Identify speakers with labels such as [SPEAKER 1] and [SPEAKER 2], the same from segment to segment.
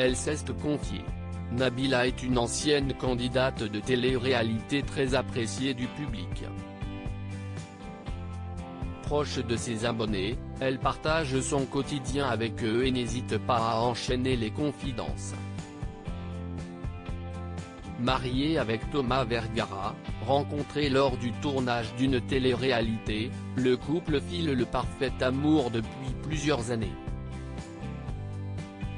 [SPEAKER 1] Elle s'est confiée. Nabila est une ancienne candidate de télé-réalité très appréciée du public. Proche de ses abonnés, elle partage son quotidien avec eux et n'hésite pas à enchaîner les confidences. Mariée avec Thomas Vergara, rencontré lors du tournage d'une télé-réalité, le couple file le parfait amour depuis plusieurs années.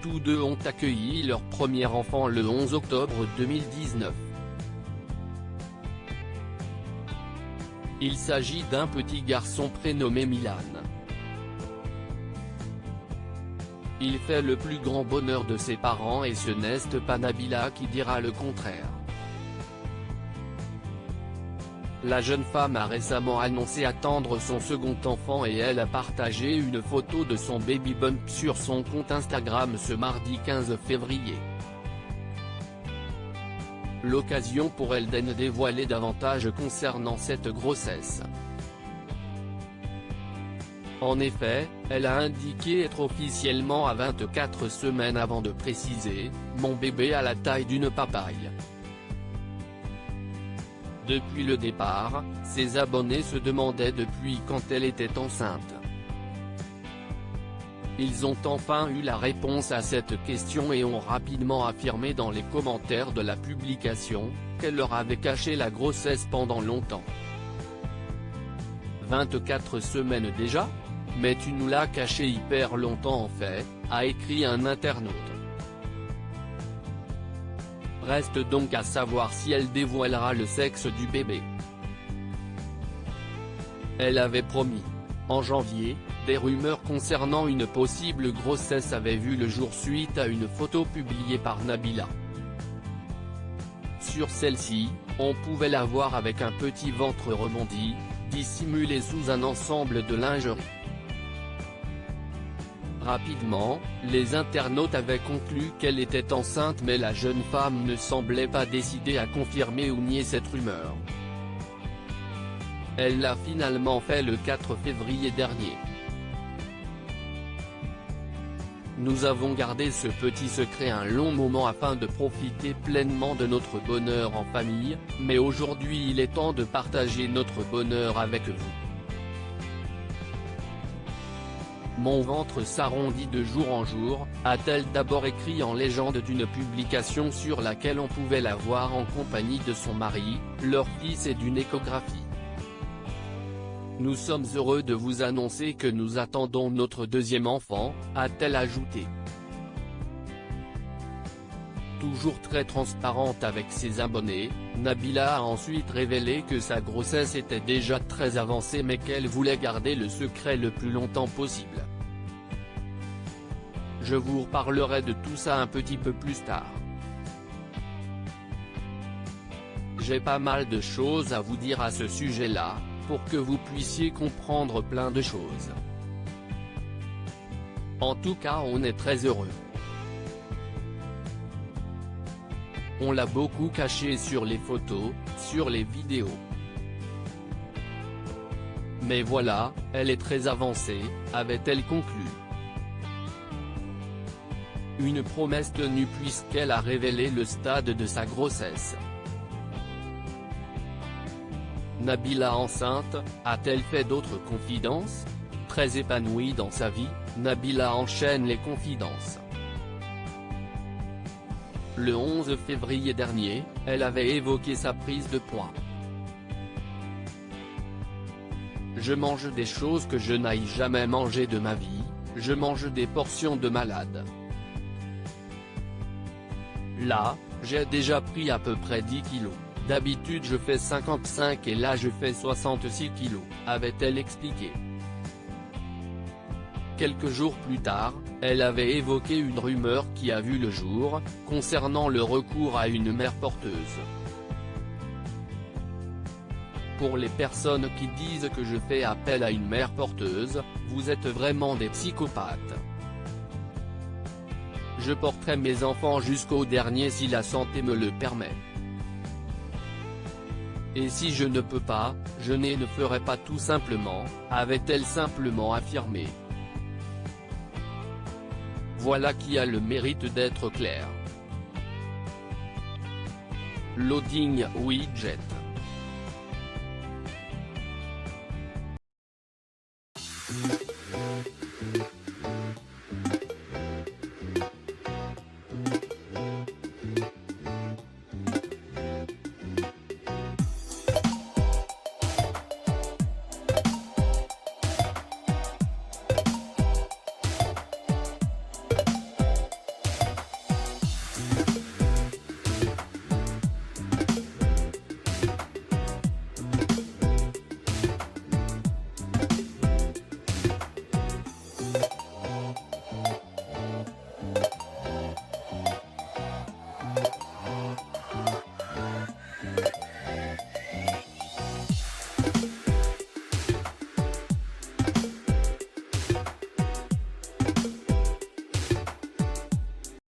[SPEAKER 1] Tous deux ont accueilli leur premier enfant le 11 octobre 2019. Il s'agit d'un petit garçon prénommé Milan. Il fait le plus grand bonheur de ses parents et ce n'est pas Nabila qui dira le contraire. La jeune femme a récemment annoncé attendre son second enfant et elle a partagé une photo de son baby bump sur son compte Instagram ce mardi 15 février. L'occasion pour elle de dévoiler davantage concernant cette grossesse. En effet, elle a indiqué être officiellement à 24 semaines avant de préciser « Mon bébé a la taille d'une papaye ». Depuis le départ, ses abonnés se demandaient depuis quand elle était enceinte. Ils ont enfin eu la réponse à cette question et ont rapidement affirmé dans les commentaires de la publication, qu'elle leur avait caché la grossesse pendant longtemps. 24 semaines déjà ? Mais tu nous l'as caché hyper longtemps en fait, a écrit un internaute. Reste donc à savoir si elle dévoilera le sexe du bébé. Elle avait promis. En janvier, des rumeurs concernant une possible grossesse avaient vu le jour suite à une photo publiée par Nabila. Sur celle-ci, on pouvait la voir avec un petit ventre rebondi, dissimulé sous un ensemble de lingerie. Rapidement, les internautes avaient conclu qu'elle était enceinte mais la jeune femme ne semblait pas décidée à confirmer ou nier cette rumeur. Elle l'a finalement fait le 4 février dernier. Nous avons gardé ce petit secret un long moment afin de profiter pleinement de notre bonheur en famille, mais aujourd'hui il est temps de partager notre bonheur avec vous. Mon ventre s'arrondit de jour en jour, a-t-elle d'abord écrit en légende d'une publication sur laquelle on pouvait la voir en compagnie de son mari, leur fils et d'une échographie. Nous sommes heureux de vous annoncer que nous attendons notre deuxième enfant, a-t-elle ajouté. Toujours très transparente avec ses abonnés, Nabila a ensuite révélé que sa grossesse était déjà très avancée mais qu'elle voulait garder le secret le plus longtemps possible. Je vous reparlerai de tout ça un petit peu plus tard. J'ai pas mal de choses à vous dire à ce sujet-là, pour que vous puissiez comprendre plein de choses. En tout cas on est très heureux. On l'a beaucoup caché sur les photos, sur les vidéos. Mais voilà, elle est très avancée, avait-elle conclu. Une promesse tenue puisqu'elle a révélé le stade de sa grossesse. Nabila enceinte, a-t-elle fait d'autres confidences? Très épanouie dans sa vie, Nabila enchaîne les confidences. Le 11 février dernier, elle avait évoqué sa prise de poids. Je mange des choses que je n'aille jamais manger de ma vie, je mange des portions de malade. Là, j'ai déjà pris à peu près 10 kilos. D'habitude je fais 55 et là je fais 66 kilos, avait-elle expliqué. Quelques jours plus tard, elle avait évoqué une rumeur qui a vu le jour, concernant le recours à une mère porteuse. Pour les personnes qui disent que je fais appel à une mère porteuse, vous êtes vraiment des psychopathes. Je porterai mes enfants jusqu'au dernier si la santé me le permet. Et si je ne peux pas, je ne ferai pas tout simplement, avait-elle simplement affirmé. Voilà qui a le mérite d'être clair. Loading widget.